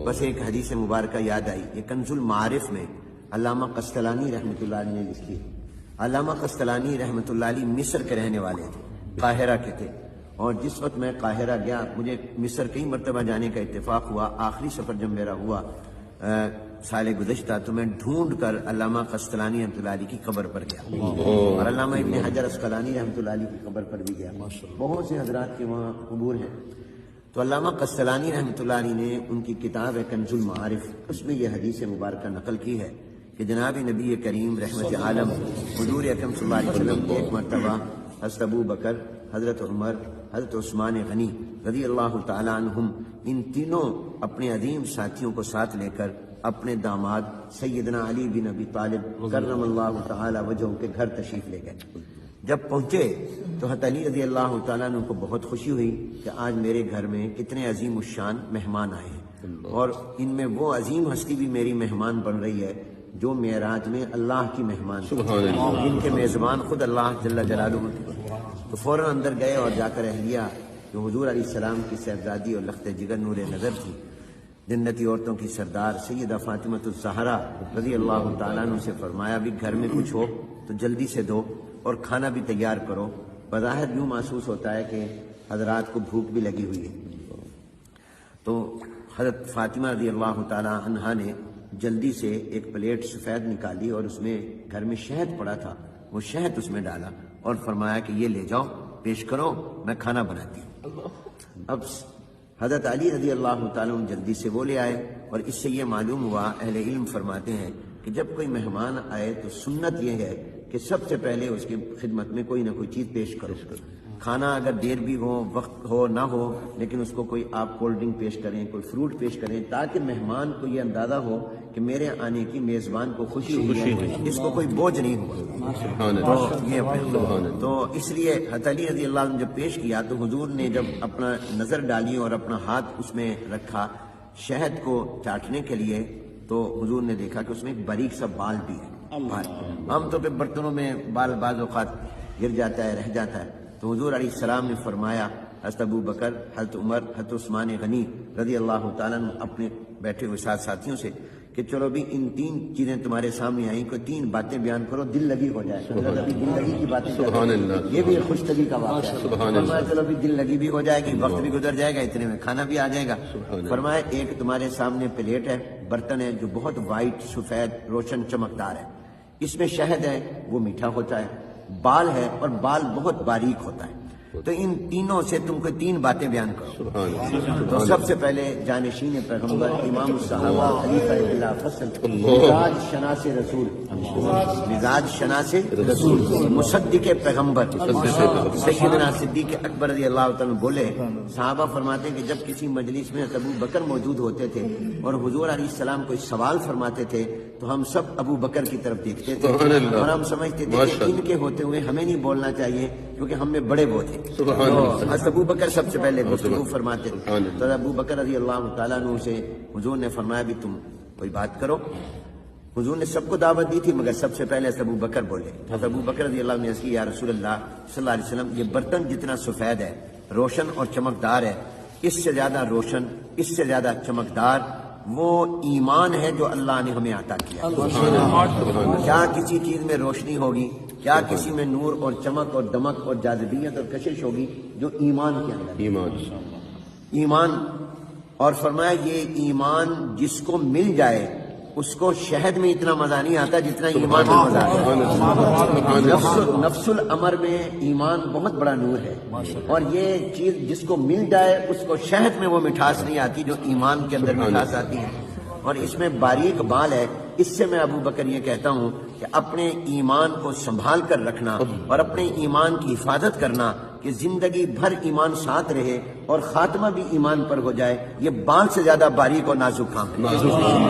بس ایک حدیث مبارکہ یاد آئی، یہ کنز المعارف میں علامہ قسطلانی رحمۃ اللہ علیہ نے لکھی۔ علامہ قسطلانی رحمۃ اللہ علیہ مصر کے رہنے والے تھے، قاہرہ کے تھے، اور جس وقت میں قاہرہ گیا، مجھے مصر کئی مرتبہ جانے کا اتفاق ہوا، آخری سفر جب میرا ہوا سال گزشتہ، تو میں ڈھونڈ کر علامہ قسطلانی رحمۃ اللہ علیہ کی قبر پر گیا، اور علامہ ابن حجر اسقلانی رحمۃ اللہ علیہ کی قبر پر بھی گیا۔ بہت سے حضرات کے وہاں قبور ہیں۔ تو علامہ قسطلانی رحمۃ اللہ علیہ نے ان کی کتاب ہے کنز المعارف، اس میں یہ حدیث مبارکہ نقل کی ہے کہ جناب نبی کریم رحمت عالم حضور اکرم صلی اللہ علیہ وسلم ایک مرتبہ حضرت ابو بکر، حضرت عمر، حضرت عثمان غنی رضی اللہ تعالی عنہم، ان تینوں اپنے عظیم ساتھیوں کو ساتھ لے کر اپنے داماد سیدنا علی بن ابی طالب کرم اللہ تعالی وجہہ کے گھر تشریف لے گئے۔ جب پہنچے تو حضرت علی رضی اللہ تعالیٰ عنہ کو بہت خوشی ہوئی کہ آج میرے گھر میں کتنے عظیم الشان مہمان آئے ہیں، اور ان میں وہ عظیم ہستی بھی میری مہمان بن رہی ہے جو معراج میں اللہ کی مہمان، جن کے میزبان خود اللہ جل جلالہ تھے۔ تو فوراً اندر گئے اور جا کر اہلیہ جو حضور علیہ السلام کی صاحبزادی اور لخت جگر نور نظر تھی، جنتی عورتوں کی سردار سیدہ فاطمہ الزہرا رضی اللہ تعالیٰ عنہ سے فرمایا بھی گھر میں کچھ ہو تو جلدی سے دو اور کھانا بھی تیار کرو۔ بظاہر یوں محسوس ہوتا ہے کہ حضرات کو بھوک بھی لگی ہوئی ہے۔ تو حضرت فاطمہ رضی اللہ تعالی عنہا نے جلدی سے ایک پلیٹ سفید نکالی اور اس میں گھر میں شہد پڑا تھا، وہ شہد اس میں ڈالا اور فرمایا کہ یہ لے جاؤ، پیش کرو، میں کھانا بناتی ہوں۔ اب حضرت علی رضی اللہ تعالیٰ عنہ جلدی سے وہ لے آئے، اور اس سے یہ معلوم ہوا، اہل علم فرماتے ہیں کہ جب کوئی مہمان آئے تو سنت یہ ہے کہ سب سے پہلے اس کی خدمت میں کوئی نہ کوئی چیز پیش کرو۔ کھانا اگر دیر بھی ہو، وقت ہو نہ ہو، لیکن اس کو کوئی آپ کولڈ ڈرنک پیش کریں، کوئی فروٹ پیش کریں، تاکہ مہمان کو یہ اندازہ ہو کہ میرے آنے کی میزبان کو خوشی ہوئی ہے، اس کو کوئی بوجھ نہیں ہوا۔ تو اس لیے حضرت علی رضی اللہ عنہ جب پیش کیا تو حضور نے جب اپنا نظر ڈالی اور اپنا ہاتھ اس میں رکھا شہد کو چاٹنے کے لیے، تو حضور نے دیکھا کہ اس میں ایک باریک سا بال بھی ہے۔ عام طور پہ برتنوں میں بال بعض اوقات گر جاتا ہے، رہ جاتا ہے، تو حضور علیہ السلام نے فرمایا، حضرت ابو بکر، حضرت عمر، حضرت عثمان غنی رضی اللہ تعالیٰ عنہ اپنے بیٹھے ہوئے ساتھ ساتھیوں سے کہ چلو بھی ان تین چیزیں تمہارے سامنے آئیں، کوئی تین باتیں بیان کرو، دل لگی ہو جائے۔ ابھی دل لگی کی باتیں، یہ بھی خوش طبی کا واقعہ ہے۔ فرمایا چلو بھی دل لگی بھی ہو جائے گی، وقت بھی گزر جائے گا، اتنے میں کھانا بھی آ جائے گا۔ فرمایا ایک تمہارے سامنے پلیٹ ہے، برتن ہے جو بہت وائٹ، سفید، روشن، چمکدار ہے، اس میں شہد ہے، وہ میٹھا ہوتا ہے، بال ہے اور بال بہت باریک ہوتا ہے، تو ان تینوں سے تم کو تین باتیں بیان کرو۔ تو سب سے پہلے جانشین پیغمبر، امام الصحابہ، خلیفہ بلا فصل، مزاج شناس رسول، مزاج شناس رسول، مصدق پیغمبر سیدنا صدیق اکبر رضی اللہ تعالیٰ بولے، صحابہ فرماتے ہیں کہ جب کسی مجلس میں ابو بکر موجود ہوتے تھے اور حضور علیہ السلام کوئی سوال فرماتے تھے تو ہم سب ابو بکر کی طرف دیکھتے تھے اور ہم سمجھتے تھے کہ ان کے ہوتے ہوئے ہمیں نہیں بولنا چاہیے کیونکہ ہم میں بڑے وہ تھے۔ حضرت ابو بکر سب سے پہلے گفتگو فرماتے تھے، تو ابو بکر رضی اللہ تعالیٰ عنہ سے حضور نے فرمایا بھی تم کوئی بات کرو۔ حضور نے سب کو دعوت دی تھی مگر سب سے پہلے ابو بکر بولے۔ حضرت ابو بکر رضی اللہ عنہ نے عرض کی، یا رسول اللہ صلی اللہ علیہ وسلم، یہ برتن جتنا سفید ہے، روشن اور چمکدار ہے، اس سے زیادہ روشن، اس سے زیادہ چمکدار وہ ایمان ہے جو اللہ نے ہمیں عطا کیا۔ کیا کسی چیز میں روشنی ہوگی، کیا کسی میں نور اور چمک اور دمک اور جاذبیت اور کشش ہوگی جو ایمان کے اندر ایمان۔ اور فرمایا یہ ایمان جس کو مل جائے اس کو شہد میں اتنا مزہ نہیں آتا جتنا ایمان میں مزہ آتا ہے۔ نفس الامر میں ایمان بہت بڑا نور ہے، اور یہ چیز جس کو مل جائے اس کو شہد میں وہ مٹھاس نہیں آتی جو ایمان کے اندر مٹھاس آتی ہے۔ اور اس میں باریک بال ہے، اس سے میں ابو بکر یہ کہتا ہوں کہ اپنے ایمان کو سنبھال کر رکھنا اور اپنے ایمان کی حفاظت کرنا کہ زندگی بھر ایمان ساتھ رہے اور خاتمہ بھی ایمان پر ہو جائے، یہ بال سے زیادہ باریک اور نازک کام ہے۔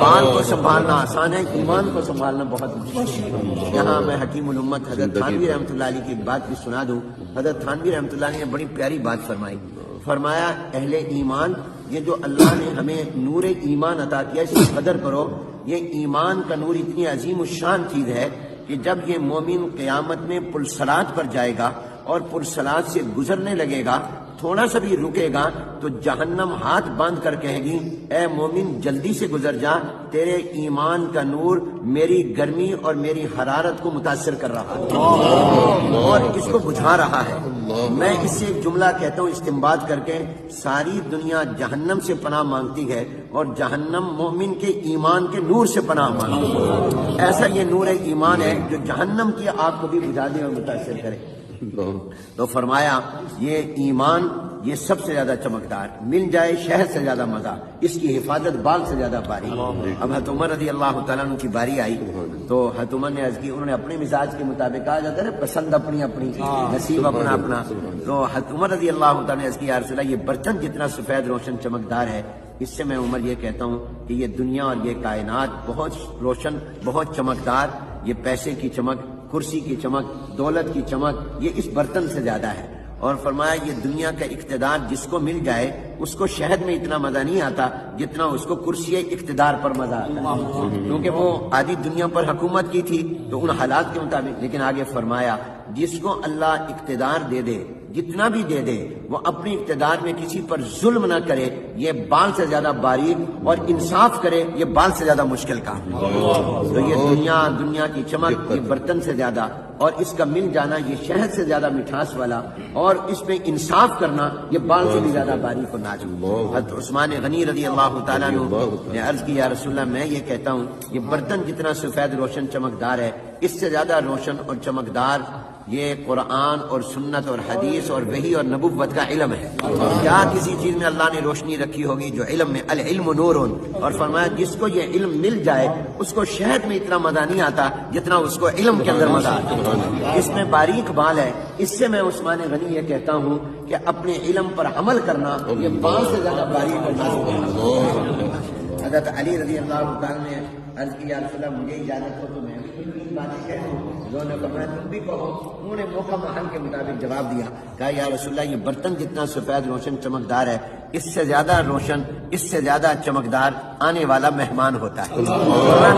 بال کو سنبھالنا آسان ہے، ایمان کو سنبھالنا بہت مشکل ہے۔ یہاں میں حکیم الامت حضرت تھانوی رحمۃ اللہ علیہ کی بات بھی سنا دوں۔ حضرت تھانوی رحمۃ اللہ علیہ نے بڑی پیاری بات فرمائی، فرمایا اہل ایمان، یہ جو اللہ نے ہمیں نور ایمان عطا کیا اس کی قدر کرو۔ یہ ایمان کا نور اتنی عظیم الشان چیز ہے کہ جب یہ مومن قیامت میں پرصلات پر جائے گا اور پرصلات سے گزرنے لگے گا تھوڑا سا بھی رکے گا تو جہنم ہاتھ باندھ کر کہے گی اے مومن جلدی سے گزر جا، تیرے ایمان کا نور میری گرمی اور میری حرارت کو متاثر کر رہا ہے اور اس کو بجھا رہا ہے۔ میں اس سے ایک جملہ کہتا ہوں استنباط کر کے، ساری دنیا جہنم سے پناہ مانگتی ہے اور جہنم مومن کے ایمان کے نور سے پناہ مانگتی ہے۔ ایسا یہ نور ایمان ہے جو جہنم کی آگ کو بھی بجھا دے اور متاثر کرے۔ تو فرمایا یہ ایمان یہ سب سے زیادہ چمکدار، مل جائے شہد سے زیادہ مزہ، اس کی حفاظت بال سے زیادہ باری۔ اب حضرت عمر رضی اللہ تعالیٰ عنہ کی باری آئی تو حضرت عمر نے عرض کی، انہوں نے اپنے مزاج کے مطابق، کہا جاتا ہے نا پسند اپنی اپنی، نصیب اپنا اپنا، تو حضرت عمر رضی اللہ تعالیٰ نے عرض کی یا رسول اللہ یہ برتن جتنا سفید روشن چمکدار ہے، اس سے میں عمر یہ کہتا ہوں کہ یہ دنیا اور یہ کائنات بہت روشن، بہت چمکدار، یہ پیسے کی چمک، کرسی کی چمک، دولت کی چمک یہ اس برتن سے زیادہ ہے۔ اور فرمایا یہ دنیا کا اقتدار جس کو مل جائے اس کو شہد میں اتنا مزہ نہیں آتا جتنا اس کو کرسی اقتدار پر مزہ آتا ہے، کیونکہ وہ آدھی دنیا پر حکومت کی تھی تو ان حالات کے مطابق۔ لیکن آگے فرمایا جس کو اللہ اقتدار دے دے، جتنا بھی دے دے، وہ اپنے اقتدار میں کسی پر ظلم نہ کرے، یہ بال سے زیادہ باریک، اور انصاف کرے یہ بال سے زیادہ مشکل کام۔ تو یہ دنیا کی چمک یہ برتن سے زیادہ، اور اس کا مل جانا یہ شہد سے زیادہ مٹھاس والا، اور اس میں انصاف کرنا یہ بال سے بھی زیادہ باریک و نازک۔ حضرت عثمان غنی رضی اللہ تعالیٰ نے عرض کی یا رسول اللہ میں یہ کہتا ہوں یہ برتن جتنا سفید روشن چمکدار ہے، اس سے زیادہ روشن اور چمکدار یہ قرآن اور سنت اور حدیث اور وحی اور نبوت کا علم ہے۔ کیا کسی چیز میں اللہ نے روشنی رکھی ہوگی جو علم میں، العلم نور، اور فرمایا جس کو یہ علم مل جائے اس کو شہد میں اتنا مزہ نہیں آتا جتنا اس کو علم کے اندر مزہ آتا۔ اس میں باریک بال ہے، اس سے میں عثمان غنی یہ کہتا ہوں کہ اپنے علم پر عمل کرنا یہ بال سے زیادہ باریک اور نازک ہے۔ حضرت علی رضی اللہ تعالیٰ نے عرض کی یا رسول اللہ مجھے اجازت ہو تو میں بھی باتیں کہوں، انہوں نے فرمایا تم بھی کہو۔ انہوں نے موقع محل کے مطابق جواب دیا، کہا یا رسول اللہ یہ برتن جتنا سفید روشن چمکدار ہے، اس سے زیادہ روشن، اس سے زیادہ چمکدار آنے والا مہمان ہوتا ہے۔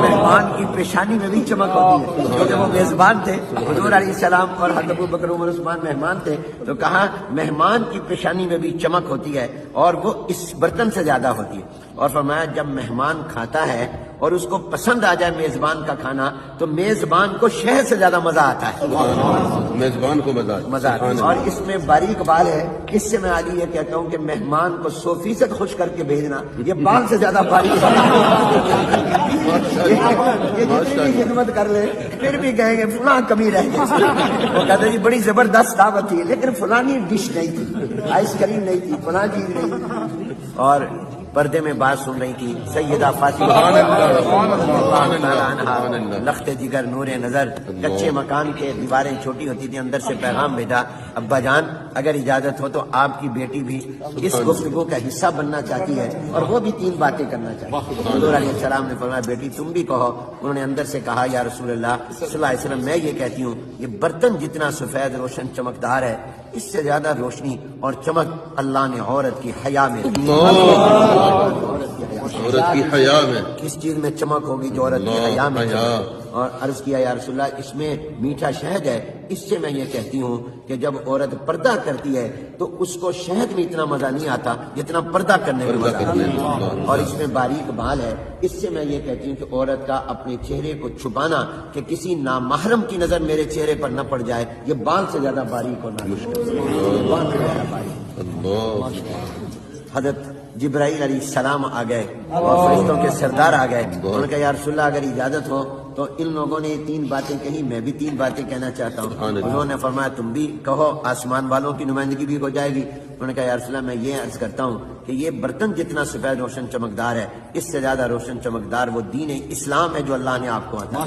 مہمان کی پیشانی میں بھی چمک ہوتی ہے، کیونکہ وہ میزبان تھے، حضور علیہ السلام اور حضرت ابوبکر عمر عثمان مہمان تھے، تو کہا مہمان کی پیشانی میں بھی چمک ہوتی ہے اور وہ اس برتن سے زیادہ ہوتی ہے۔ اور فرمایا جب مہمان کھاتا ہے اور اس کو پسند آ جائے میزبان کا کھانا تو میزبان کو شہد سے زیادہ مزہ آتا ہے، میزبان کو مزہ آتا ہے۔ اور اس میں باریک بال ہے، اس سے میں علی یہ کہتا ہوں کہ مہمان کو 100% خوش کر کے بھیجنا یہ بال سے زیادہ باریک ہے۔ یہ جتنی بھی خدمت کر لے پھر بھی کہیں گے فلاں کمی رہ گئی، وہ کہتے جی بڑی زبردست دعوت تھی لیکن فلانی ڈش نہیں تھی، آئس کریم نہیں تھی، فلاں چیز نہیں تھی۔ اور پردے میں بات سن رہی تھی سیدہ فاطمہ لخت جگر نور نظر، کچے مکان کے دیواریں چھوٹی ہوتی تھی، اندر سے پیغام بھیجا ابا جان اگر اجازت ہو تو آپ کی بیٹی بھی اس گفتگو کا حصہ بننا چاہتی ہے اور وہ بھی 3 باتیں کرنا چاہتی ہے۔ حضور علیہ السلام نے فرمایا بیٹی تم بھی کہو۔ انہوں نے اندر سے کہا یا رسول اللہ صلی اللہ علیہ وسلم میں یہ کہتی ہوں یہ برتن جتنا سفید روشن چمکدار ہے اس سے زیادہ روشنی اور چمک اللہ نے عورت کی حیا میں، عورت کی حیا میں، کس چیز میں چمک ہوگی جو عورت کی حیا میں چمک۔ اور عرض کیا یا رسول اللہ اس میں میٹھا شہد ہے، اس سے میں یہ کہتی ہوں کہ جب عورت پردہ کرتی ہے تو اس کو شہد میں اتنا مزہ نہیں آتا جتنا پردہ کرنے میں مزہ آتا ہے۔ اور اس میں باریک بال ہے، اس سے میں یہ کہتی ہوں کہ عورت کا اپنے چہرے کو چھپانا کہ کسی نامحرم کی نظر میرے چہرے پر نہ پڑ جائے یہ بال سے زیادہ باریک اور نازک ہے۔ حضرت جبرائیل علیہ السلام آ گئے اور فرشتوں کے سردار آ گئے، انہوں نے کہا یا رسول اللہ اگر اجازت ہو تو ان لوگوں نے 3 باتیں کہی، میں بھی 3 باتیں کہنا چاہتا ہوں۔ انہوں نے فرمایا تم بھی کہو، آسمان والوں کی نمائندگی بھی ہو جائے گی۔ انہوں نے کہا یا رسول اللہ میں یہ عرض کرتا ہوں کہ یہ برتن جتنا سفید روشن چمکدار ہے اس سے زیادہ روشن چمکدار وہ دین اسلام ہے جو اللہ نے آپ کو عطا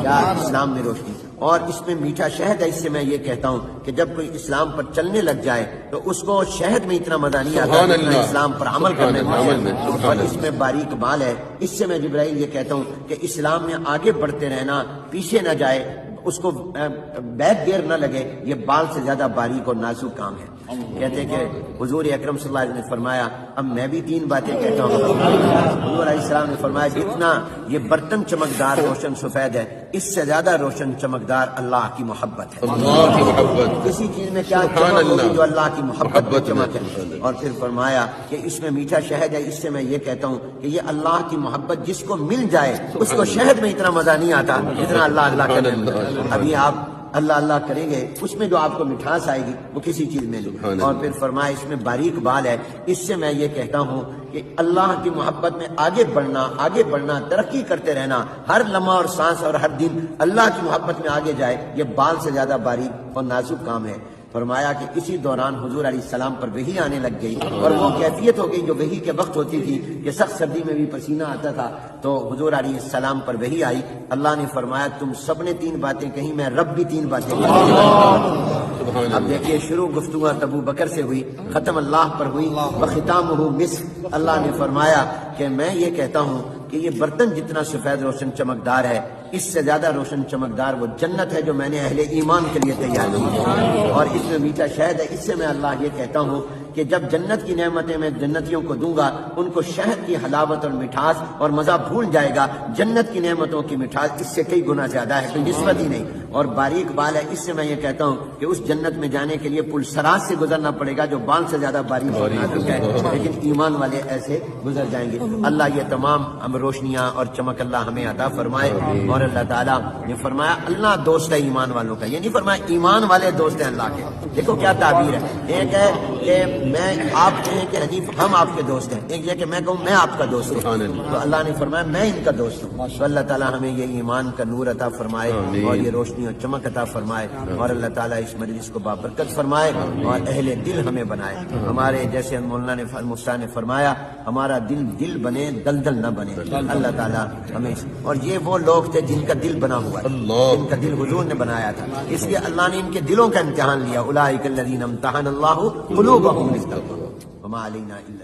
کیا، اسلام میں روشنی، اور اس میں میٹھا شہد ہے۔ اس سے میں یہ کہتا ہوں کہ جب کوئی اسلام پر چلنے لگ جائے تو اس کو شہد میں اتنا مزہ نہیں آتا جتنا اسلام پر عمل کرنے میں، اور اس میں باریک بال ہے۔ اس سے میں جبرائیل یہ کہتا ہوں کہ اسلام میں آگے بڑھتے رہنا، پیچھے نہ جائے، اس کو بیک گیئر نہ لگے، یہ بال سے زیادہ باریک اور نازک کام ہے۔ کہتے ہیں کہ حضور اکرم صلی اللہ علیہ وسلم نے فرمایا اب میں بھی 3 باتیں کہتا ہوں. حضور علیہ السلام نے فرمایا جتنا یہ برتن چمکدار روشن سفید ہے اس سے زیادہ روشن چمکدار اللہ کی محبت ہے. اللہ کی محبت. کسی چیز میں کیا چمک ہوگی جو اللہ کی محبت میں چمک ہے. اور پھر فرمایا کہ اس میں میٹھا شہد ہے. اس سے میں یہ کہتا ہوں کہ یہ اللہ کی محبت جس کو مل جائے اس کو شہد میں اتنا مزہ نہیں آتا جتنا اللہ اللہ کرنے میں. ابھی آپ اللہ اللہ کریں گے اس میں جو آپ کو مٹھاس آئے گی وہ کسی چیز میں نہیں. اور پھر فرمایا اس میں باریک بال ہے. اس سے میں یہ کہتا ہوں کہ اللہ کی محبت میں آگے بڑھنا ترقی کرتے رہنا ہر لمحہ اور سانس اور ہر دن اللہ کی محبت میں آگے جائے یہ بال سے زیادہ باریک اور نازک کام ہے. فرمایا کہ اسی دوران حضور علیہ السلام پر وحی آنے لگ گئی اور وہ کیفیت ہو گئی جو وحی کے وقت ہوتی تھی کہ سخت سردی میں بھی پسینہ آتا تھا. تو حضور علیہ السلام پر وحی آئی. اللہ نے فرمایا تم سب نے 3 باتیں کہیں میں رب بھی 3 باتیں کہیں. اب دیکھیے شروع گفتگو ابو بکر سے ہوئی ختم اللہ پر ہوئی. وختامہ مسک. اللہ نے فرمایا کہ میں یہ کہتا ہوں کہ یہ برتن جتنا سفید روشن چمکدار ہے اس سے زیادہ روشن چمکدار وہ جنت ہے جو میں نے اہل ایمان کے لیے تیار کی ہے. اور اس میں میٹھا شہد ہے. اس سے میں اللہ یہ کہتا ہوں کہ جب جنت کی نعمتیں میں جنتیوں کو دوں گا ان کو شہد کی حلاوت اور مٹھاس اور مزہ بھول جائے گا. جنت کی نعمتوں کی مٹھاس اس سے کئی گنا زیادہ ہے کوئی نسبت ہی نہیں. اور باریک بال ہے. اس سے میں یہ کہتا ہوں کہ اس جنت میں جانے کے لیے پل سراج سے گزرنا پڑے گا جو بال سے زیادہ باریک اور نازک ہے لیکن ایمان والے ایسے گزر جائیں گے. اللہ یہ تمام ہم روشنیاں اور چمک اللہ ہمیں عطا فرمائے. اور اللہ تعالیٰ نے فرمایا اللہ دوست ہے ایمان والوں کا. یہ نہیں فرمایا ایمان والے دوست ہیں اللہ کے. دیکھو کیا تعبیر ہے. ایک ہے کہ میں آپ کہیں کہ حنیف ہم آپ کے دوست ہیں. ایک یہ کہ میں کہوں میں آپ کا دوست ہوں. تو اللہ نے فرمایا میں ان کا دوست ہوں. تو اللہ تعالیٰ ہمیں یہ ایمان کا نور عطا فرمائے اور یہ روشنی اور چمک عطا فرمائے. اور اللہ تعالیٰ اس مجلس کو بابرکت فرمائے اور اہل دل ہمیں بنائے. ہمارے جیسے مولانا نے مستان نے فرمایا ہمارا دل بنے دلدل نہ بنے. اللہ تعالیٰ ہمیں اور یہ وہ لوگ تھے جن کا دل بنا ہوا ہے جن کا دل حضور نے بنایا تھا. اس لیے اللہ نے ان کے دلوں کا امتحان لیا. اولئک الذین امتحن اللہ قلوبہم للتقوی وما علینا الا